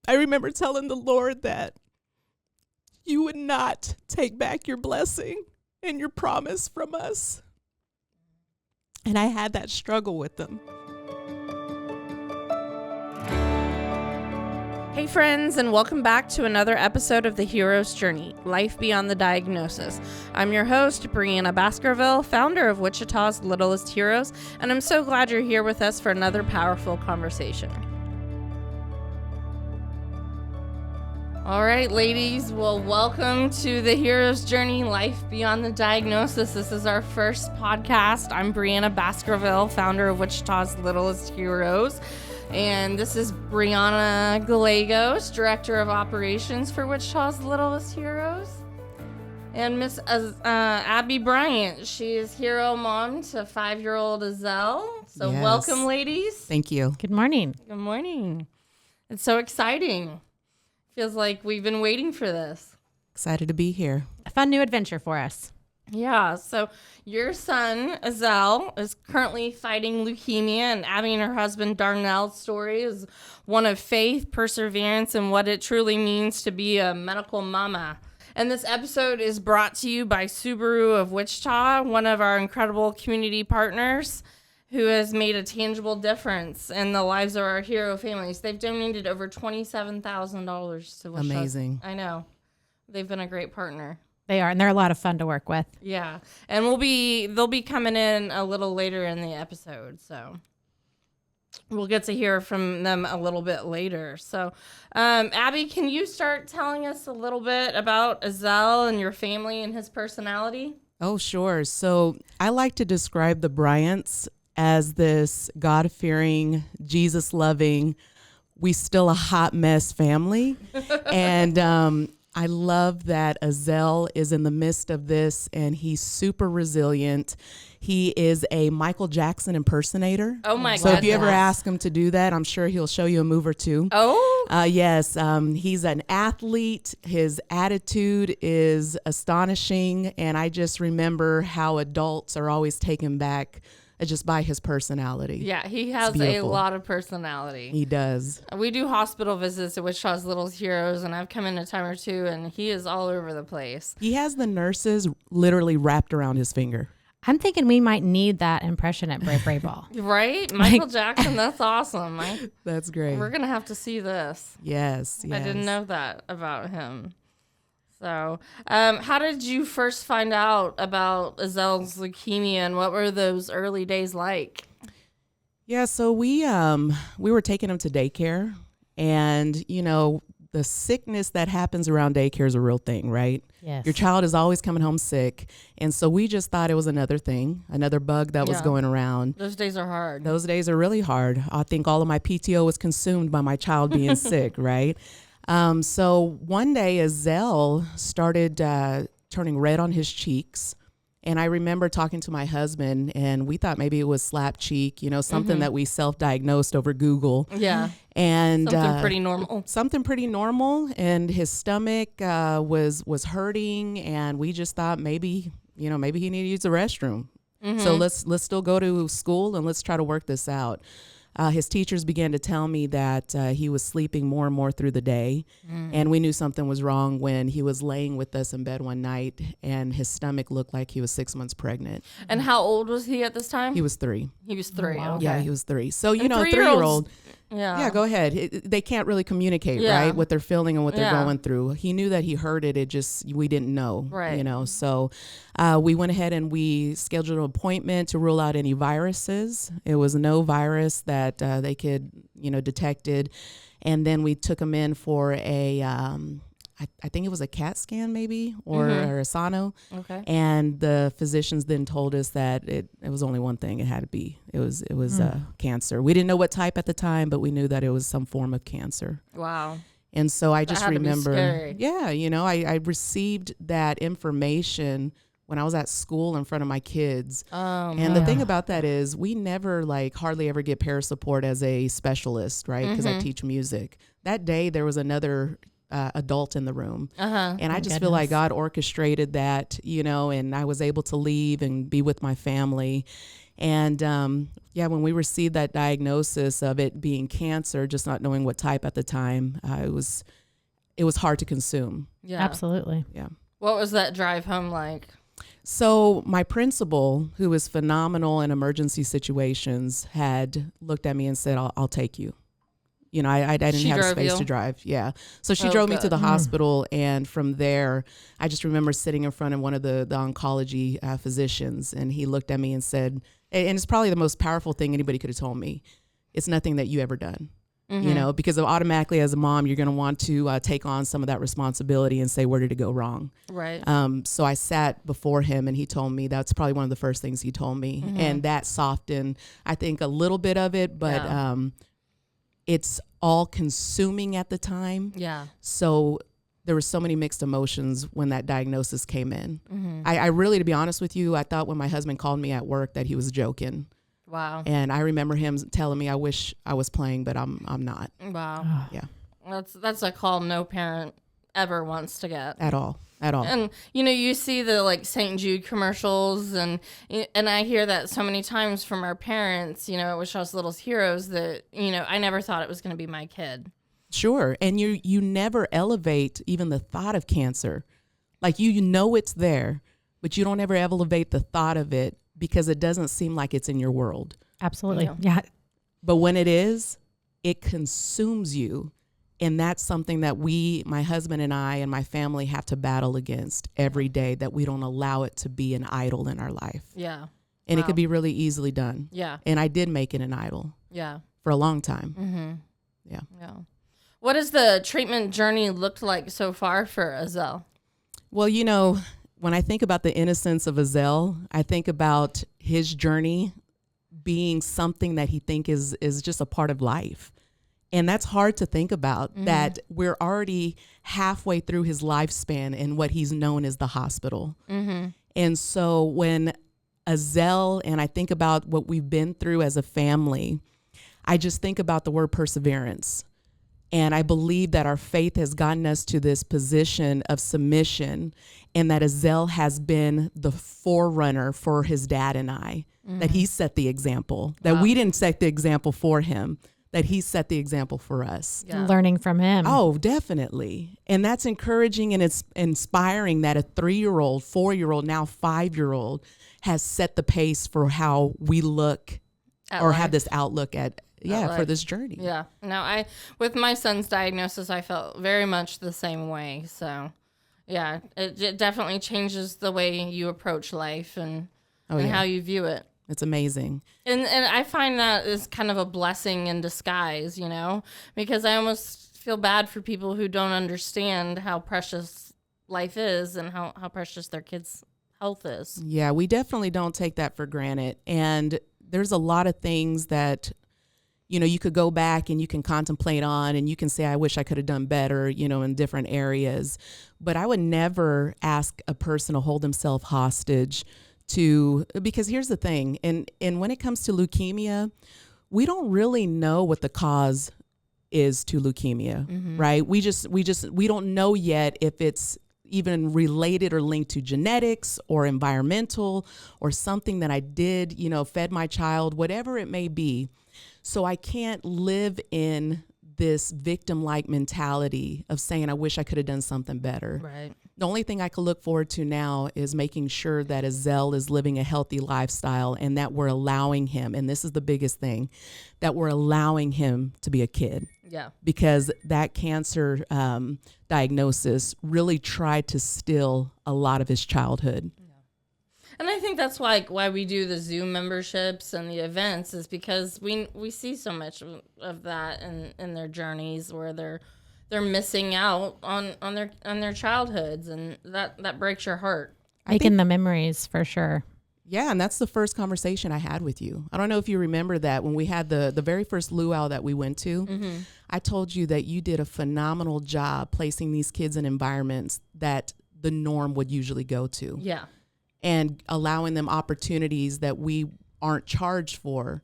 I remember telling the Lord that you would not take back your blessing and your promise from us. And I had that struggle with them. Hey friends, and welcome back to another episode of The Hero's Journey, Life Beyond the Diagnosis. I'm your host, Brianna Baskerville, founder of Wichita's Littlest Heroes, and I'm so glad you're here with us for another powerful conversation. All right, ladies, well, welcome to The Hero's Journey, Life Beyond the Diagnosis. This is our first podcast. I'm Brianna Baskerville, founder of Wichita's Littlest Heroes. And this is Brianna Gallegos, Director of Operations for Wichita's Littlest Heroes. And Miss Abby Bryant, she is hero mom to 5-year-old Azelle. So Yes. Welcome, ladies. Thank you. Good morning. Good morning. It's so exciting. Feels like we've been waiting for this. Excited to be here. A fun new adventure for us. Yeah, so your son, Azelle, is currently fighting leukemia, and Abby and her husband, Darnell's story is one of faith, perseverance, and what it truly means to be a medical mama. And this episode is brought to you by Subaru of Wichita, one of our incredible community partners who has made a tangible difference in the lives of our hero families. They've donated over $27,000 to Wichita. Amazing. I know. They've been a great partner. They are, and they're a lot of fun to work with. Yeah, and they'll be coming in a little later in the episode, so we'll get to hear from them a little bit later. So, Abby, can you start telling us a little bit about Azelle and your family and his personality? Oh, sure. So I like to describe the Bryants as this God-fearing, Jesus-loving, we still a hot mess family. And I love that Azelle is in the midst of this, and he's super resilient. He is a Michael Jackson impersonator. Oh, my So if you goodness. ever ask him to do that, I'm sure he'll show you a move or two. Oh, Yes, he's an athlete. His attitude is astonishing, and I just remember how adults are always taken back just by his personality. yeah, he has a beautiful. lot of personality. He does. We do hospital visits at Wichita's Little Heroes, and I've come in a time or two, and he is all over the place. He has the nurses literally wrapped around his finger. I'm thinking we might need that impression at Brave Brave Ball. Right? Michael Jackson, that's awesome. That's great. We're going to have to see this. Yes. I didn't know that about him. So, how did you first find out about Azelle's leukemia, and what were those early days like? Yeah, so we were taking him to daycare, and the sickness that happens around daycare is a real thing, right? Yes. Your child is always coming home sick, and so we just thought it was another thing, another bug that was Yeah. going around. Those days are hard. Those days are really hard. I think all of my PTO was consumed by my child being sick, right? So one day Azelle started turning red on his cheeks. And I remember talking to my husband, and we thought maybe it was slap cheek, something that we self-diagnosed over Google. Yeah. And Something pretty normal. Something pretty normal. And his stomach was hurting, and we just thought maybe he needed to use the restroom. So let's still go to school and let's try to work this out. His teachers began to tell me that he was sleeping more and more through the day. And we knew something was wrong when he was laying with us in bed one night and his stomach looked like he was 6 months pregnant. And how old was he at this time? He was 3. He was 3. wow. Okay. Yeah, he was 3. So, And 3-year-old. 3-year-olds, Yeah. Go ahead. They can't really communicate, Yeah. right? What they're feeling and what they're Yeah. going through. He knew that he heard it. It just, we didn't know, Right. So we went ahead and we scheduled an appointment to rule out any viruses. It was no virus that they could, detected. And then we took him in for a, I think it was a CAT scan maybe, or a sono. Okay. And the physicians then told us that it was only one thing it had to be. It was cancer. We didn't know what type at the time, but we knew that it was some form of cancer. Wow. And so I just had to be remember, scary. I received that information when I was at school in front of my kids. And the thing about that is we never hardly ever get para support as a specialist, right? Because I teach music. That day there was another adult in the room. And I just feel like God orchestrated that, and I was able to leave and be with my family. And when we received that diagnosis of it being cancer, just not knowing what type at the time, it was hard to consume. Yeah. Absolutely. Yeah. What was that drive home like? So my principal, who is phenomenal in emergency situations, had looked at me and said, I'll take you. You know, I didn't She have drove space you? to drive. Yeah. So she Oh, drove me to good. the hospital. And from there, I just remember sitting in front of one of the oncology physicians. And he looked at me and said, and it's probably the most powerful thing anybody could have told me. It's nothing that you ever done. You know, because automatically as a mom, you're going to want to take on some of that responsibility and say, where did it go wrong? Right. So I sat before him and he told me, that's probably one of the first things he told me. And that softened, I think, a little bit of it, but it's all consuming at the time. Yeah. So there were so many mixed emotions when that diagnosis came in. I really, to be honest with you, I thought when my husband called me at work that he was joking. Wow. And I remember him telling me, I wish I was playing, but I'm not. Wow. Yeah. That's a call no parent ever wants to get. At all. And you know, you see the like St. Jude commercials, and I hear that so many times from our parents. You know, wish us little heroes that, you know, I never thought it was going to be my kid. Sure. And you never elevate even the thought of cancer. Like you know it's there, but you don't ever elevate the thought of it because it doesn't seem like it's in your world. Absolutely. Yeah. But when it is, it consumes you. And that's something that my husband and I and my family have to battle against every day, that we don't allow it to be an idol in our life. Yeah. And it could be really easily done. Yeah. And I did make it an idol. Yeah. For a long time. Yeah. What has the treatment journey looked like so far for Azelle? Well, you know, when I think about the innocence of Azelle, I think about his journey being something that he think is just a part of life. And that's hard to think about, that we're already halfway through his lifespan in what he's known as the hospital. And so when Azelle, and I think about what we've been through as a family, I just think about the word perseverance. And I believe that our faith has gotten us to this position of submission, and that Azelle has been the forerunner for his dad and I, that he set the example, that we didn't set the example for him, that he set the example for us. Yeah. Learning from him. Oh, definitely. And that's encouraging, and it's inspiring that a 3-year-old, 4-year-old, now 5-year-old has set the pace for how we look At or life. have this outlook for life. this journey. Yeah. No, with my son's diagnosis, I felt very much the same way. So, yeah, it definitely changes the way you approach life and how you view it. It's amazing. And I find that is kind of a blessing in disguise, you know, because I almost feel bad for people who don't understand how precious life is and how precious their kids' health is. Yeah, we definitely don't take that for granted. And there's a lot of things that, you know, you could go back and you can contemplate on, and you can say, I wish I could have done better, you know, in different areas. But I would never ask a person to hold himself hostage because here's the thing. And when it comes to leukemia, we don't really know what the cause is to leukemia, right? We don't know yet if it's even related or linked to genetics or environmental or something that I did, you know, fed my child, whatever it may be. So I can't live in this victim-like mentality of saying, I wish I could have done something better. Right. The only thing I can look forward to now is making sure that Azelle is living a healthy lifestyle, and that we're allowing him, and this is the biggest thing, that we're allowing him to be a kid. Yeah. Because that cancer diagnosis really tried to steal a lot of his childhood. And I think that's why we do the Zoom memberships and the events, is because we see so much of that in their journeys where they're missing out on their childhoods, and that breaks your heart. Making the memories for sure. Yeah, and that's the first conversation I had with you. I don't know if you remember that when we had the very first luau that we went to, I told you that you did a phenomenal job placing these kids in environments that the norm would usually go to. Yeah. And allowing them opportunities that we aren't charged for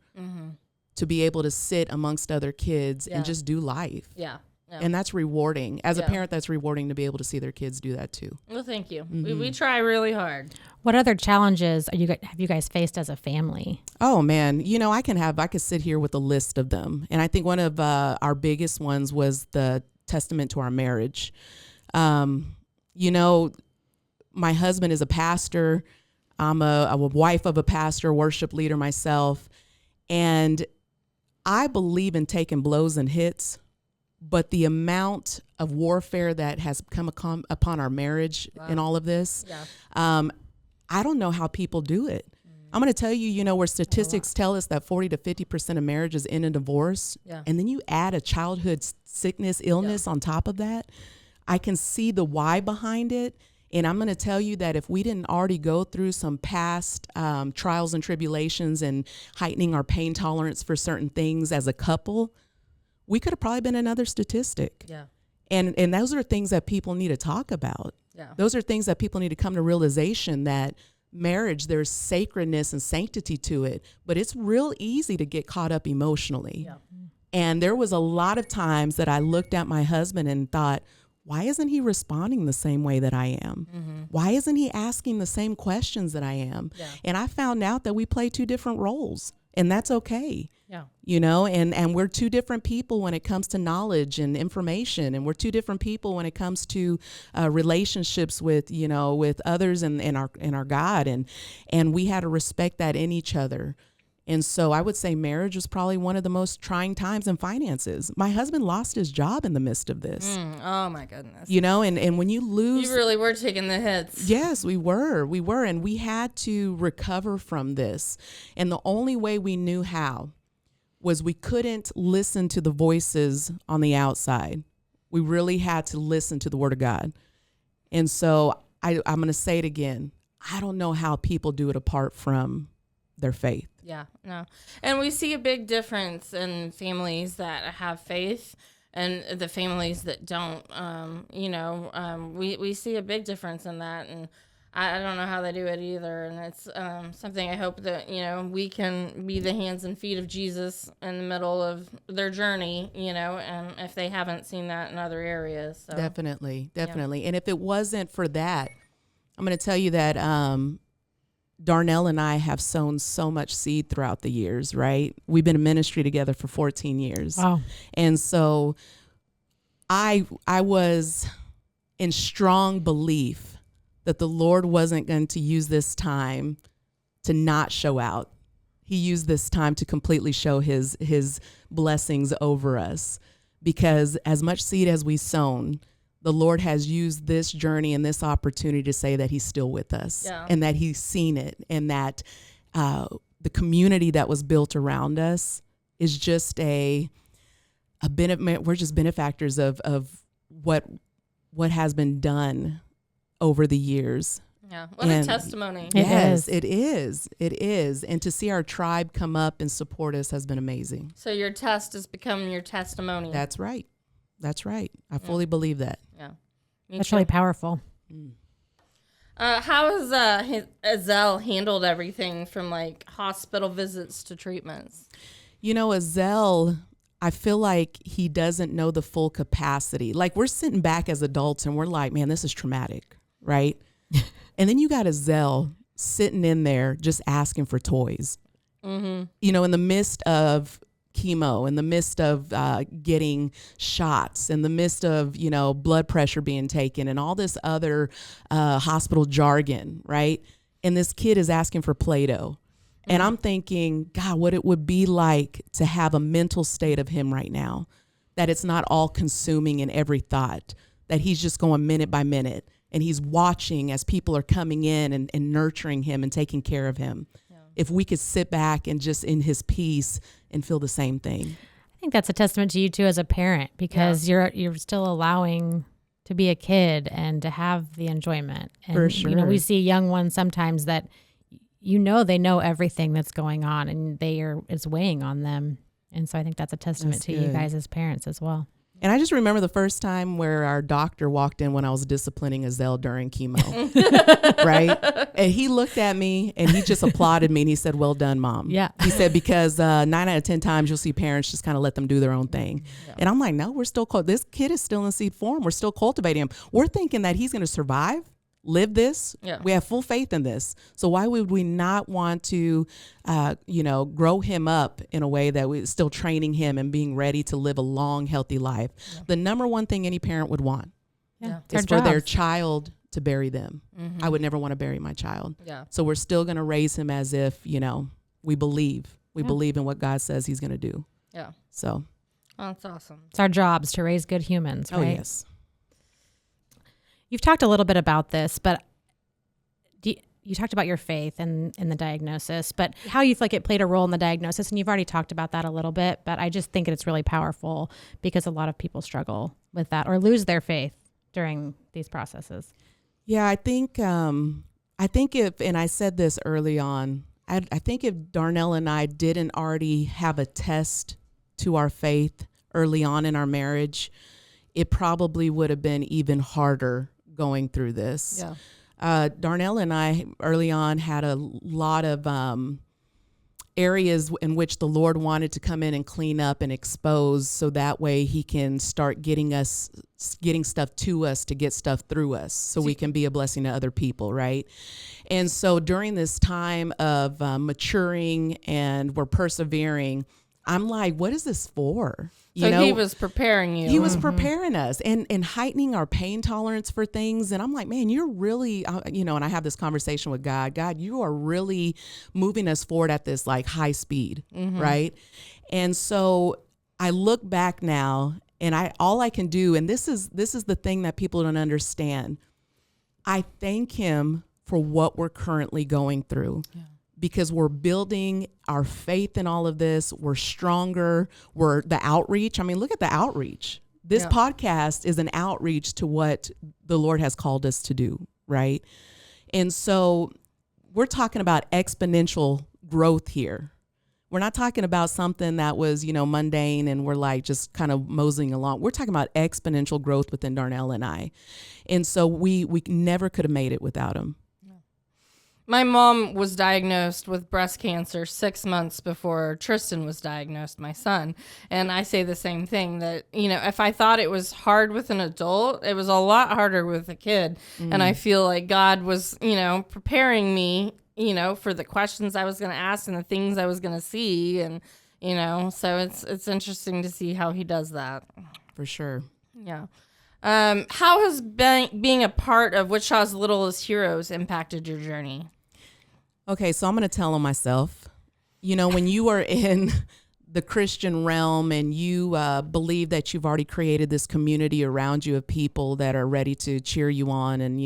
to be able to sit amongst other kids and just do life. Yeah. And that's rewarding. As a Yeah. parent, that's rewarding to be able to see their kids do that too. Well, thank you. We try really hard. What other challenges have you guys faced as a family? Oh man, I could sit here with a list of them. And I think one of our biggest ones was the testament to our marriage. My husband is a pastor. I'm a wife of a pastor, worship leader myself. And I believe in taking blows and hits, but the amount of warfare that has come upon our marriage in all of this, I don't know how people do it. I'm going to tell you, where statistics tell us that 40 to 50% of marriages end in divorce, and then you add a childhood sickness, illness on top of that, I can see the why behind it. And I'm going to tell you that if we didn't already go through some past trials and tribulations and heightening our pain tolerance for certain things as a couple, we could have probably been another statistic. Yeah. And those are things that people need to talk about. Yeah. Those are things that people need to come to realization that marriage, there's sacredness and sanctity to it, but it's real easy to get caught up emotionally. Yeah. And there was a lot of times that I looked at my husband and thought, why isn't he responding the same way that I am? Mm-hmm. Why isn't he asking the same questions that I am? Yeah. And I found out that we play two different roles, and that's okay. Yeah. And we're two different people when it comes to knowledge and information, and we're two different people when it comes to relationships with others and our God, and we had to respect that in each other. And so I would say marriage was probably one of the most trying times in finances. My husband lost his job in the midst of this. Oh my goodness. And when you lose, You really were taking the hits. yes, we were, and we had to recover from this. And the only way we knew how was we couldn't listen to the voices on the outside. We really had to listen to the Word of God. And so I'm going to say it again. I don't know how people do it apart from their faith. Yeah, no. And we see a big difference in families that have faith and the families that don't. We see a big difference in that. And I don't know how they do it either. And it's something I hope that, we can be the hands and feet of Jesus in the middle of their journey, and if they haven't seen that in other areas. So. Definitely. And if it wasn't for that, I'm going to tell you that Darnell and I have sown so much seed throughout the years, right? We've been in ministry together for 14 years. Wow. And so I was in strong belief that the Lord wasn't going to use this time to not show out. He used this time to completely show his blessings over us, because as much seed as we've sown, the Lord has used this journey and this opportunity to say that he's still with us, and that he's seen it, and that the community that was built around us is just we're just benefactors of what has been done over the years. Yeah, what a testimony. It is. And to see our tribe come up and support us has been amazing. So your test is becoming your testimony. That's right. I fully believe that. Yeah. That's really powerful. How has Azelle handled everything from hospital visits to treatments? Azelle, I feel like he doesn't know the full capacity. Like, we're sitting back as adults and we're like, man, this is traumatic, right? And then you got Azelle sitting in there just asking for toys. Mm-hmm. In the midst of chemo, in the midst of getting shots, in the midst of, blood pressure being taken and all this other hospital jargon, right? And this kid is asking for Play-Doh. Mm-hmm. And I'm thinking, God, what it would be like to have a mental state of him right now, that it's not all consuming in every thought, that he's just going minute by minute, and he's watching as people are coming in and nurturing him and taking care of him. If we could sit back and just in his peace and feel the same thing. I think that's a testament to you too as a parent, because you're still allowing to be a kid and to have the enjoyment. And, for sure. We see young ones sometimes that they know everything that's going on, and it's weighing on them. And so I think that's a testament to you guys as parents as well. And I just remember the first time where our doctor walked in when I was disciplining Azelle during chemo, right? And he looked at me and he just applauded me and he said, "Well done, Mom." Yeah. He said, because 9 out of 10 times you'll see parents just kind of let them do their own thing. Yeah. And I'm like, no, we're still, this kid is still in seed form. We're still cultivating him. We're thinking that he's going to survive, live this. Yeah. We have full faith in this. So why would we not want to, grow him up in a way that we're still training him and being ready to live a long, healthy life? Yeah. The number one thing any parent would want is for their child to bury them. Mm-hmm. I would never want to bury my child. Yeah. So we're still going to raise him as if, we believe in what God says he's going to do. Yeah. So. Oh, that's awesome. It's our jobs to raise good humans, right? Oh, yes. You've talked a little bit about this, but you talked about your faith and the diagnosis, but how you feel like it played a role in the diagnosis, and you've already talked about that a little bit, but I just think it's really powerful because a lot of people struggle with that or lose their faith during these processes. Yeah, I think if, and I said this early on, I think if Darnell and I didn't already have a test to our faith early on in our marriage, it probably would have been even harder going through this. Yeah. Darnell and I early on had a lot of areas in which the Lord wanted to come in and clean up and expose, so that way he can start getting stuff to us, to get stuff through us, so we can be a blessing to other people, right? And so during this time of maturing and we're persevering, I'm like, what is this for? He was preparing you. He was preparing us and heightening our pain tolerance for things. And I'm like, man, you're really, and I have this conversation with God. God, you are really moving us forward at this like high speed, right? And so I look back now, and all I can do, and this is the thing that people don't understand. I thank him for what we're currently going through. Yeah. Because we're building our faith in all of this. We're stronger. We're the outreach. I mean, look at the outreach. This podcast is an outreach to what the Lord has called us to do, right? And so we're talking about exponential growth here. We're not talking about something that was, mundane and we're like just kind of moseying along. We're talking about exponential growth within Darnell and I. And so we never could have made it without him. My mom was diagnosed with breast cancer 6 months before Tristan was diagnosed, my son. And I say the same thing, that, if I thought it was hard with an adult, it was a lot harder with a kid. Mm. And I feel like God was, preparing me, for the questions I was going to ask and the things I was going to see. And, so it's interesting to see how he does that. For sure. Yeah. How has being a part of Wichita's Littlest Heroes impacted your journey? Okay, so I'm going to tell on myself. When you are in the Christian realm and you believe that you've already created this community around you of people that are ready to cheer you on and,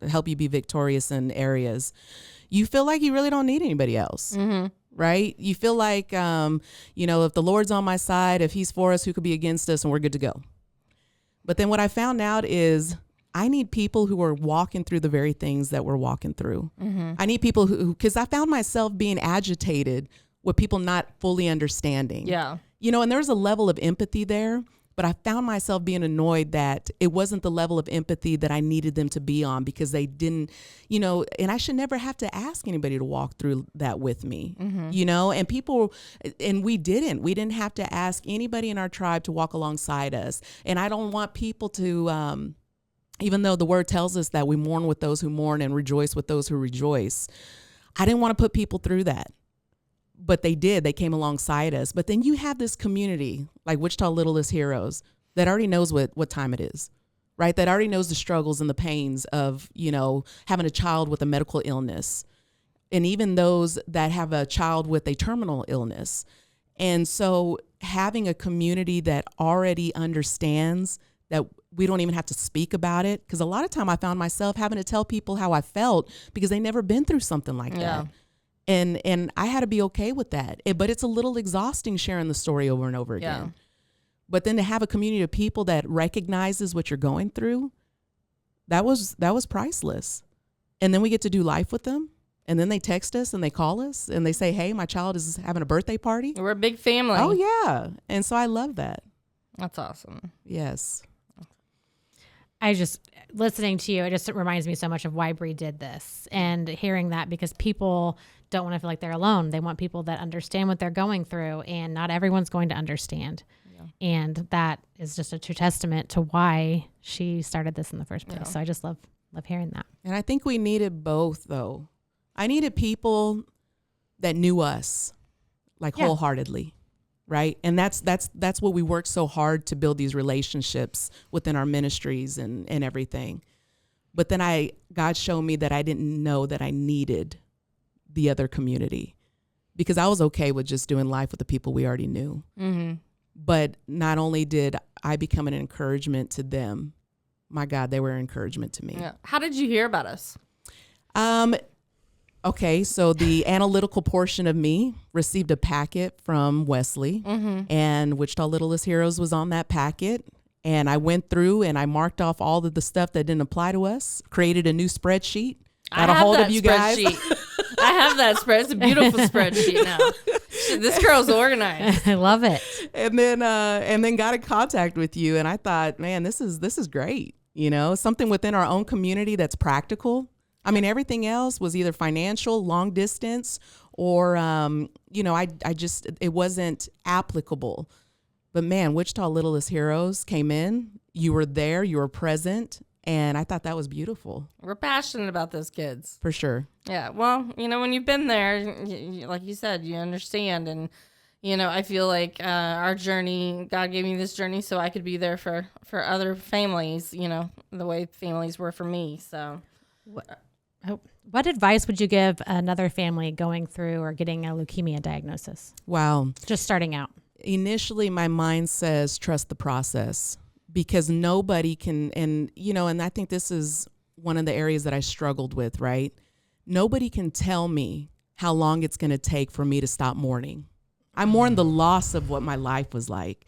help you be victorious in areas, you feel like you really don't need anybody else. Mm-hmm. Right? You feel like, if the Lord's on my side, if he's for us, who could be against us, and we're good to go. But then what I found out is I need people who are walking through the very things that we're walking through. Mm-hmm. I need people who, because I found myself being agitated with people not fully understanding. Yeah. And there's a level of empathy there, but I found myself being annoyed that it wasn't the level of empathy that I needed them to be on, because they didn't, and I should never have to ask anybody to walk through that with me, and people, and we didn't have to ask anybody in our tribe to walk alongside us. And I don't want people to, even though the word tells us that we mourn with those who mourn and rejoice with those who rejoice, I didn't want to put people through that. But they did. They came alongside us. But then you have this community like Wichita Littlest Heroes that already knows what time it is, right? That already knows the struggles and the pains of, having a child with a medical illness, and even those that have a child with a terminal illness. And so having a community that already understands that we don't even have to speak about it. Because a lot of time I found myself having to tell people how I felt because they never been through something like that. And I had to be okay with that. But it's a little exhausting sharing the story over and over again. Yeah. But then to have a community of people that recognizes what you're going through, that was priceless. And then we get to do life with them. And then they text us and they call us and they say, hey, my child is having a birthday party. We're a big family. Oh, yeah. And so I love that. That's awesome. Yes. I just, listening to you, it just reminds me so much of why Bree did this, and hearing that, because people don't want to feel like they're alone. They want people that understand what they're going through, and not everyone's going to understand. Yeah. And that is just a true testament to why she started this in the first place. Yeah. So I just love hearing that. And I think we needed both, though. I needed people that knew us, like, wholeheartedly. Right. And that's what we worked so hard to build these relationships within our ministries and everything. But then God showed me that I didn't know that I needed the other community, because I was okay with just doing life with the people we already knew. Mm-hmm. But not only did I become an encouragement to them, my God, they were an encouragement to me. Yeah. How did you hear about us? Okay, so the analytical portion of me received a packet from Wesley, and Wichita Littlest Heroes was on that packet. And I went through and I marked off all of the stuff that didn't apply to us, created a new spreadsheet, got a hold of you guys. I have that spreadsheet. It's a beautiful spreadsheet now. This girl's organized. I love it. And then got in contact with you. And I thought, man, this is great. You know, something within our own community that's practical. I mean, everything else was either financial, long distance, or, it wasn't applicable. But man, Wichita Littlest Heroes came in. You were there. You were present. And I thought that was beautiful. We're passionate about those kids. For sure. Yeah. Well, when you've been there, like you said, you understand. And, I feel like our journey, God gave me this journey so I could be there for other families, the way families were for me. So what advice would you give another family going through or getting a leukemia diagnosis? Wow. Just starting out. Initially, my mind says trust the process, because nobody can, and I think this is one of the areas that I struggled with, right? Nobody can tell me how long it's going to take for me to stop mourning. I mourn the loss of what my life was like.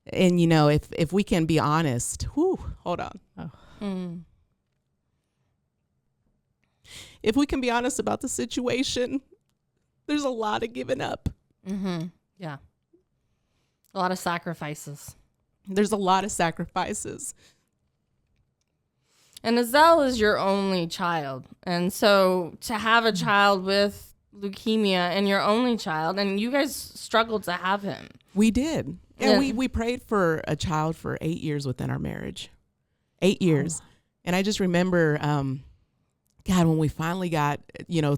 And, if we can be honest, hold on. Oh. If we can be honest about the situation, there's a lot of giving up. Mm-hmm. Yeah. A lot of sacrifices. There's a lot of sacrifices. And Azelle is your only child. And so to have a child with leukemia and your only child, and you guys struggled to have him. We did. And we prayed for a child for 8 years within our marriage. 8 years. Oh. And I just remember, God, when we finally got,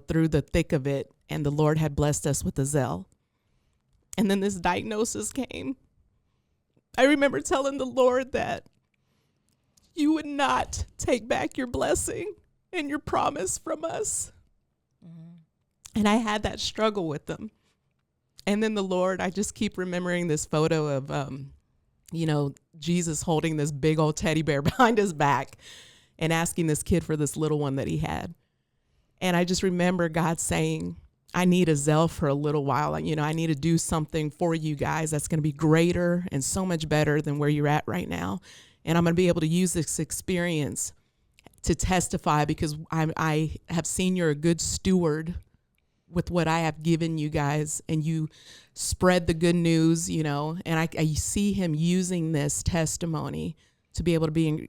through the thick of it, and the Lord had blessed us with Azelle, and then this diagnosis came, I remember telling the Lord that you would not take back your blessing and your promise from us. Mm-hmm. And I had that struggle with them. And then the Lord, I just keep remembering this photo of, Jesus holding this big old teddy bear behind his back and asking this kid for this little one that he had. And I just remember God saying, I need Azelle for a little while. I need to do something for you guys that's going to be greater and so much better than where you're at right now. And I'm going to be able to use this experience to testify, because I have seen you're a good steward with what I have given you guys, and you spread the good news, and I see him using this testimony to be able to be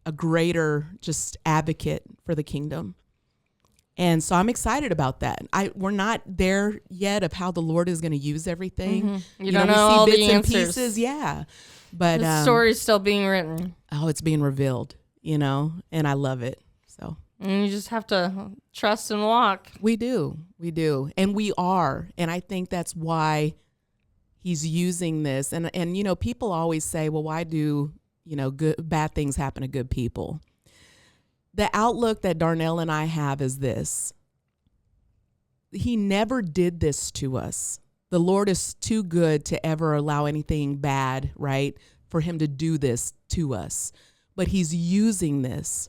a greater just advocate for the kingdom. And so I'm excited about that. We're not there yet of how the Lord is going to use everything. Mm-hmm. You don't know all the answers. And pieces, yeah. But the story's still being written. Oh, it's being revealed, and I love it. So. And you just have to trust and walk. We do. And we are. And I think that's why he's using this. And people always say, well, why do, bad things happen to good people? The outlook that Darnell and I have is this. He never did this to us. The Lord is too good to ever allow anything bad, right, for him to do this to us. But he's using this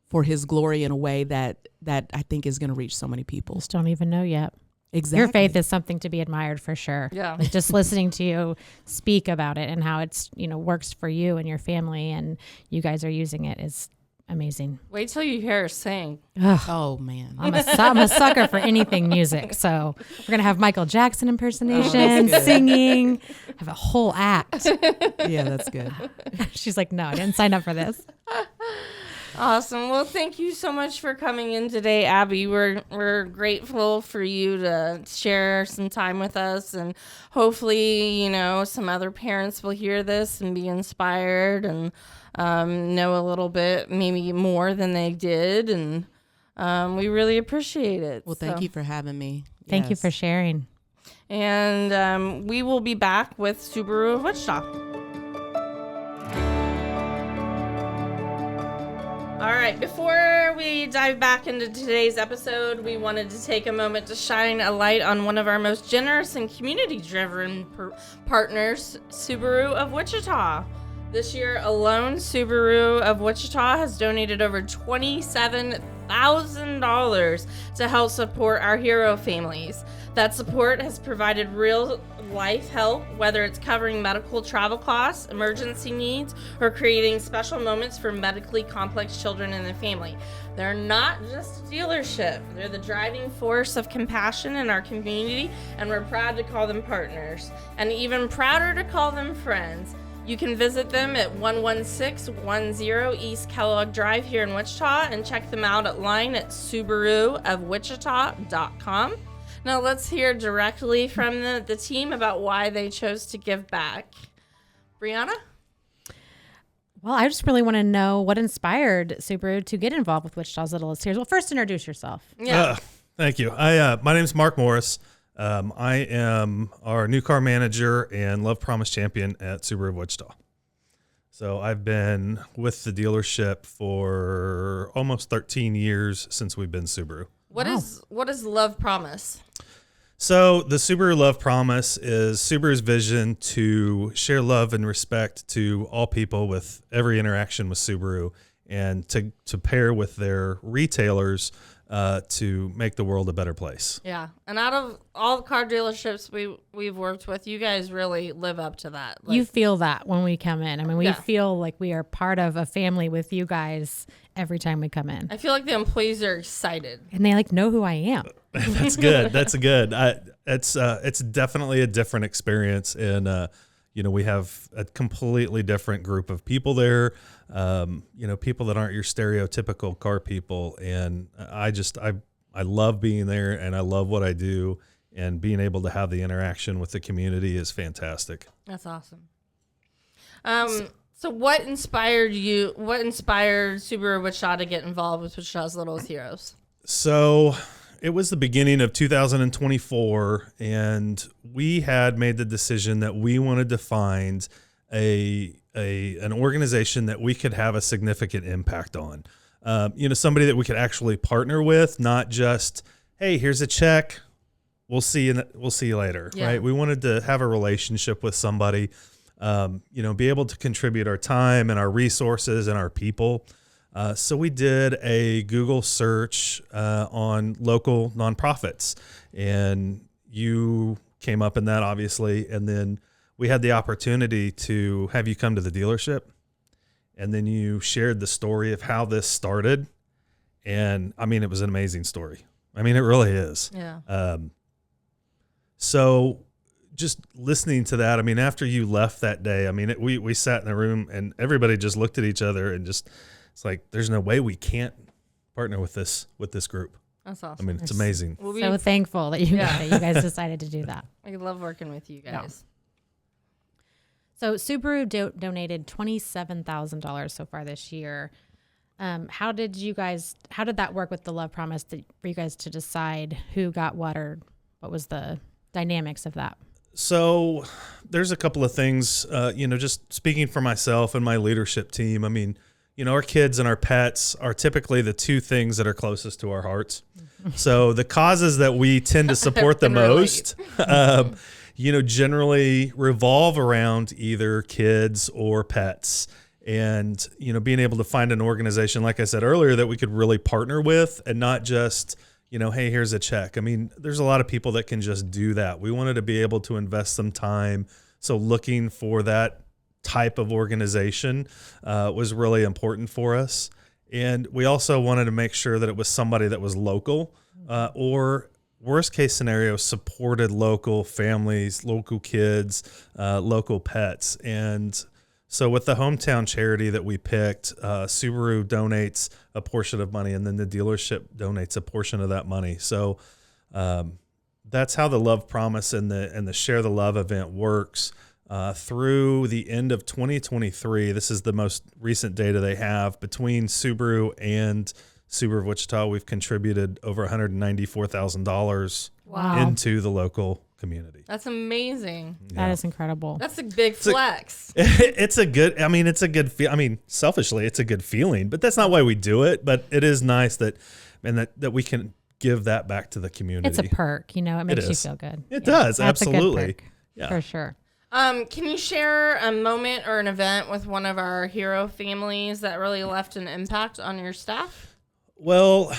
for his glory in a way that I think is going to reach so many people. Just don't even know yet. Exactly. Your faith is something to be admired for sure. Yeah. Like just listening to you speak about it and how it's, works for you and your family, and you guys are using it is amazing. Wait till you hear her sing. Ugh. Oh man. I'm a sucker for anything music. So we're going to have Michael Jackson impersonation, good. singing, have a whole act. Yeah, that's good. She's like, no, I didn't sign up for this. Awesome. Well, thank you so much for coming in today, Abby. We're grateful for you to share some time with us, and hopefully, some other parents will hear this and be inspired and know a little bit, maybe more than they did, and we really appreciate it. Well, thank you for having me. Thank you for sharing. And we will be back with Subaru of Wichita. All right, before we dive back into today's episode, we wanted to take a moment to shine a light on one of our most generous and community-driven partners, Subaru of Wichita. This year alone, Subaru of Wichita has donated over $27,000 to help support our hero families. That support has provided real life help, whether it's covering medical travel costs, emergency needs, or creating special moments for medically complex children and their family. They're not just a dealership. They're the driving force of compassion in our community, and we're proud to call them partners, and even prouder to call them friends. You can visit them at 11610 East Kellogg Drive here in Wichita and check them out online at subaruofwichita.com. Now let's hear directly from the team about why they chose to give back. Brianna? Well, I just really want to know what inspired Subaru to get involved with Wichita's Littlest Heroes. Well, first introduce yourself. Yeah. Thank you. My name's Mark Morris. I am our new car manager and Love Promise champion at Subaru of Wichita. So I've been with the dealership for almost 13 years since we've been Subaru. What is Love Promise? So the Subaru Love Promise is Subaru's vision to share love and respect to all people with every interaction with Subaru, and to pair with their retailers to make the world a better place. Yeah, and out of all the car dealerships we've worked with, you guys really live up to that. You feel that when we come in. I mean, we Yeah. feel like we are part of a family with you guys every time we come in. I feel like the employees are excited. And they know who I am. That's good. That's good. It's definitely a different experience, and we have a completely different group of people there. People that aren't your stereotypical car people, and I love being there, and I love what I do, and being able to have the interaction with the community is fantastic. That's awesome. So what inspired you? What inspired Subaru of Wichita to get involved with Wichita's Littlest Heroes? So it was the beginning of 2024, and we had made the decision that we wanted to find an organization that we could have a significant impact on. Somebody that we could actually partner with, not just, hey, here's a check, we'll see you later, Yeah. right? We wanted to have a relationship with somebody, be able to contribute our time and our resources and our people. So we did a Google search on local nonprofits, and you came up in that, obviously. And then we had the opportunity to have you come to the dealership, and then you shared the story of how this started. And I mean, it was an amazing story. I mean, it really is. Yeah. So just listening to that, I mean, after you left that day, I mean, we sat in the room and everybody just looked at each other and just, it's like, there's no way we can't partner with this group. That's awesome. I mean, it's amazing. We'll So thankful that you Yeah. guys decided to do that. I love working with you guys. So Subaru donated $27,000 so far this year. How did that work with the Love Promise for you guys to decide who got what, or what was the dynamics of that? So there's a couple of things, just speaking for myself and my leadership team. I mean, our kids and our pets are typically the two things that are closest to our hearts. So the causes that we tend to support the most, generally revolve around either kids or pets. And, being able to find an organization, like I said earlier, that we could really partner with, and not just, hey, here's a check. I mean, there's a lot of people that can just do that. We wanted to be able to invest some time. So looking for that type of organization was really important for us. And we also wanted to make sure that it was somebody that was local, or worst case scenario, supported local families, local kids, local pets. And so with the hometown charity that we picked, Subaru donates a portion of money, and then the dealership donates a portion of that money. So that's how the Love Promise and the Share the Love event works. Through the end of 2023, this is the most recent data they have, between Subaru and Subaru of Wichita, we've contributed over $194,000 into the local community. That's amazing. That is incredible. That's a big flex. It's a good selfishly, it's a good feeling, but that's not why we do it. But it is nice that we can give that back to the community. It's a perk, it makes you feel good. It does, That's absolutely. a good perk, for sure. Can you share a moment or an event with one of our hero families that really left an impact on your staff? Well,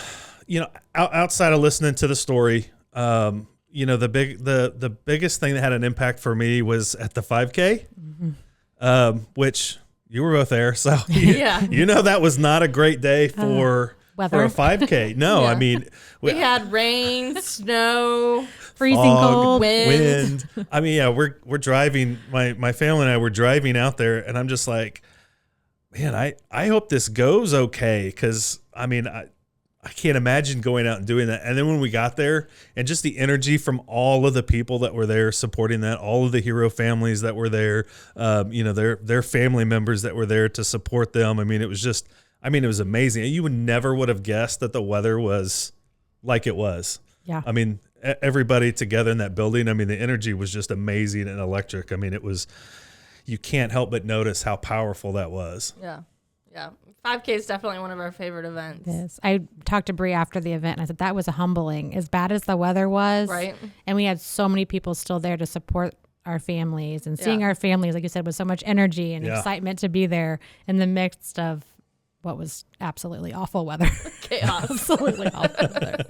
outside of listening to the story, the biggest thing that had an impact for me was at the 5K, which you were both there. So that was not a great day for a 5K. No, Yeah. I mean, we had rain, snow, freezing fog, cold, wind. I mean, yeah, we're driving. My family and I were driving out there, and I'm just like, man, I hope this goes okay, because I mean, I can't imagine going out and doing that. And then when we got there, and just the energy from all of the people that were there supporting that, all of the hero families that were there, their family members that were there to support them. I mean, it was amazing. You would have guessed that the weather was like it was. Yeah. I mean, everybody together in that building. I mean, the energy was just amazing and electric. I mean, you can't help but notice how powerful that was. Yeah. 5K is definitely one of our favorite events. Yes. I talked to Brie after the event, and I said that was a humbling, as bad as the weather was. Right. And we had so many people still there to support our families, and seeing our families, like you said, with so much energy and excitement to be there in the midst of what was absolutely awful weather. Chaos. Absolutely awful weather.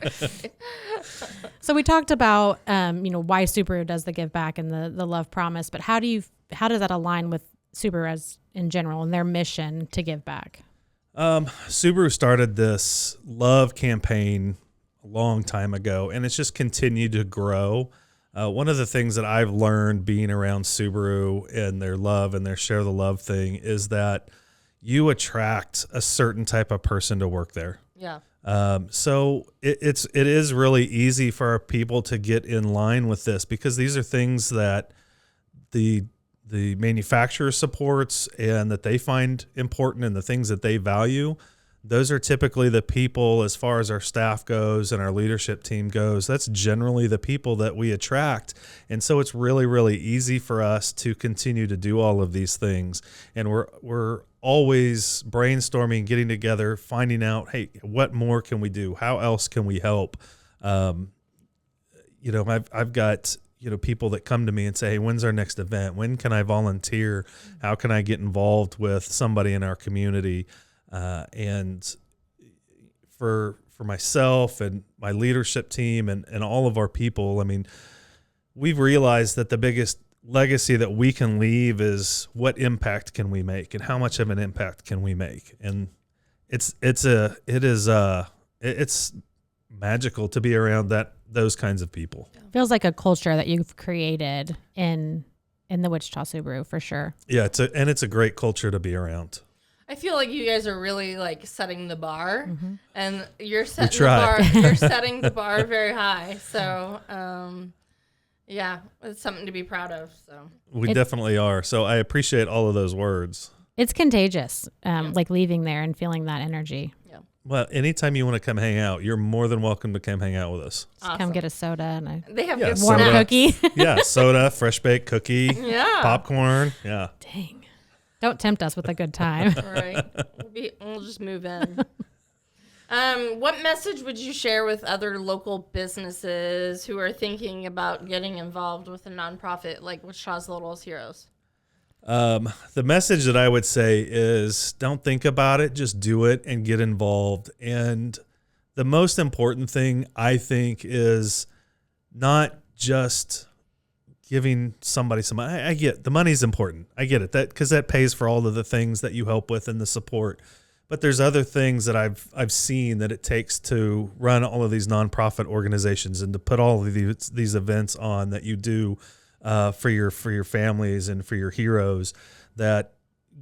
So we talked about, why Subaru does the give back and the Love Promise, but how does that align with Subaru as in general and their mission to give back? Subaru started this love campaign a long time ago, and it's just continued to grow. One of the things that I've learned being around Subaru and their love and their Share the Love thing is that you attract a certain type of person to work there. Yeah. So it is really easy for our people to get in line with this, because these are things that the manufacturer supports and that they find important, and the things that they value. Those are typically the people, as far as our staff goes and our leadership team goes, that's generally the people that we attract. And so it's really, really easy for us to continue to do all of these things. And we're always brainstorming, getting together, finding out, hey, what more can we do? How else can we help? I've got people that come to me and say, hey, when's our next event? When can I volunteer? How can I get involved with somebody in our community? And for myself and my leadership team and all of our people, I mean, we've realized that the biggest legacy that we can leave is what impact can we make, and how much of an impact can we make? And it's magical to be around those kinds of people. Feels like a culture that you've created in the Wichita Subaru, for sure. Yeah, it's a great culture to be around. I feel like you guys are really setting the bar, and you're setting the bar very high. So, it's something to be proud of. So we definitely are. So I appreciate all of those words. It's contagious, like leaving there and feeling that energy. Yeah. Well, anytime you want to come hang out, you're more than welcome to come hang out with us. Awesome. Come get a soda and they have Yeah, good warm snacks. cookie. Yeah, soda, fresh baked cookie, popcorn. Yeah. Dang. Don't tempt us with a good time. Right. We'll just move in. What message would you share with other local businesses who are thinking about getting involved with a nonprofit like Wichita's Littlest Heroes? The message that I would say is, don't think about it, just do it and get involved. And the most important thing, I think, is not just giving somebody some money. I get the money's important. I get it, because that pays for all of the things that you help with and the support. But there's other things that I've seen that it takes to run all of these nonprofit organizations and to put all of these events on that you do for your families and for your heroes. That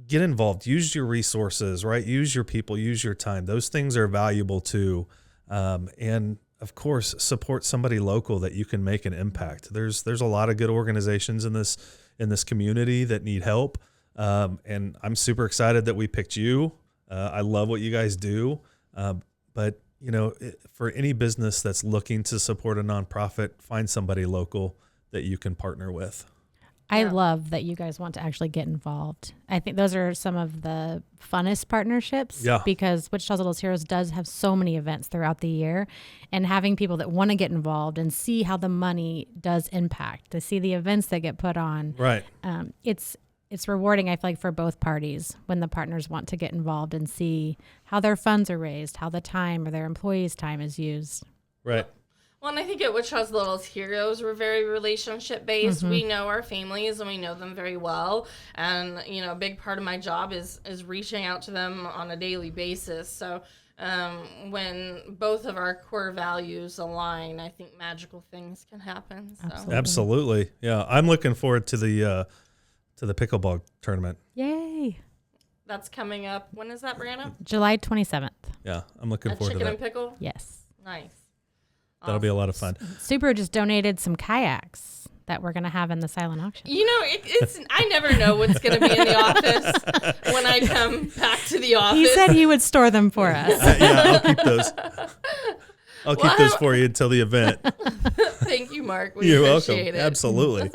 get involved, use your resources, right? Use your people, use your time. Those things are valuable too, and of course, support somebody local that you can make an impact. There's a lot of good organizations in this community that need help, and I'm super excited that we picked you. I love what you guys do, but for any business that's looking to support a nonprofit, find somebody local that you can partner with. I love that you guys want to actually get involved. I think those are some of the funnest partnerships because Wichita's Littlest Heroes does have so many events throughout the year, and having people that want to get involved and see how the money does impact, to see the events that get put on. Right. It's rewarding, I feel like, for both parties when the partners want to get involved and see how their funds are raised, how the time or their employees' time is used. Right. Well, and I think at Wichita's Littlest Heroes, we're very relationship-based. We know our families, and we know them very well. And, a big part of my job is reaching out to them on a daily basis. So when both of our core values align, I think magical things can happen. So. Absolutely. Yeah, I'm looking forward to the pickleball tournament. Yay. That's coming up. When is that, Brianna? July 27th. Yeah, I'm looking forward to that. Chicken and pickle? Yes. Nice. That'll be a lot of fun. Subaru just donated some kayaks that we're going to have in the silent auction. It's I never know what's going to be in the office when I come back to the office. He said he would store them for us. Yeah, I'll keep those. I'll keep those for you until the event. Thank you, Mark. We You're appreciate welcome. it. Absolutely.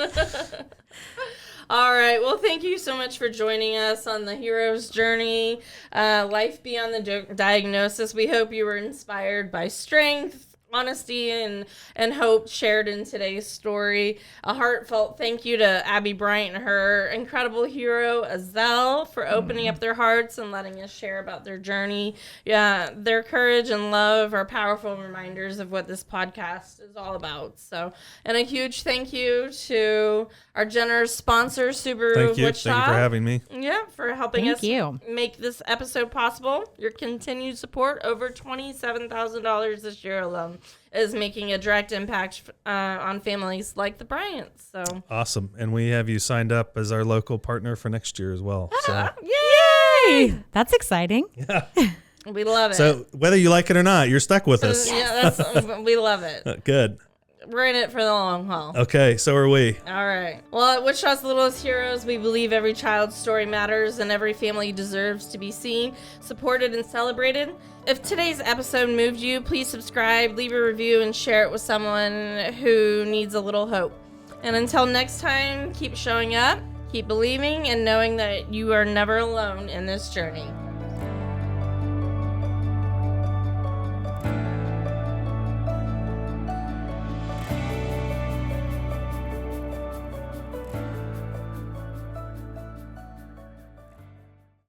All right. Well, thank you so much for joining us on the hero's journey, life beyond the diagnosis. We hope you were inspired by strength, honesty, and hope shared in today's story. A heartfelt thank you to Abby Bryant and her incredible hero, Azelle, for opening up their hearts and letting us share about their journey. Yeah, their courage and love are powerful reminders of what this podcast is all about. So, and a huge thank you to our generous sponsor, Subaru of Wichita. Thank you for having me. Yeah, for helping us make this episode possible. Your continued support, over $27,000 this year alone, is making a direct impact on families like the Bryants. So awesome. And we have you signed up as our local partner for next year as well. So. Yay! That's exciting. Yeah. We love it. So whether you like it or not, you're stuck with us. Yeah, we love it. Good. We're in it for the long haul. Okay, so are we. All right. Well, at Wichita's Littlest Heroes, we believe every child's story matters and every family deserves to be seen, supported, and celebrated. If today's episode moved you, please subscribe, leave a review, and share it with someone who needs a little hope. And until next time, keep showing up, keep believing, and knowing that you are never alone in this journey.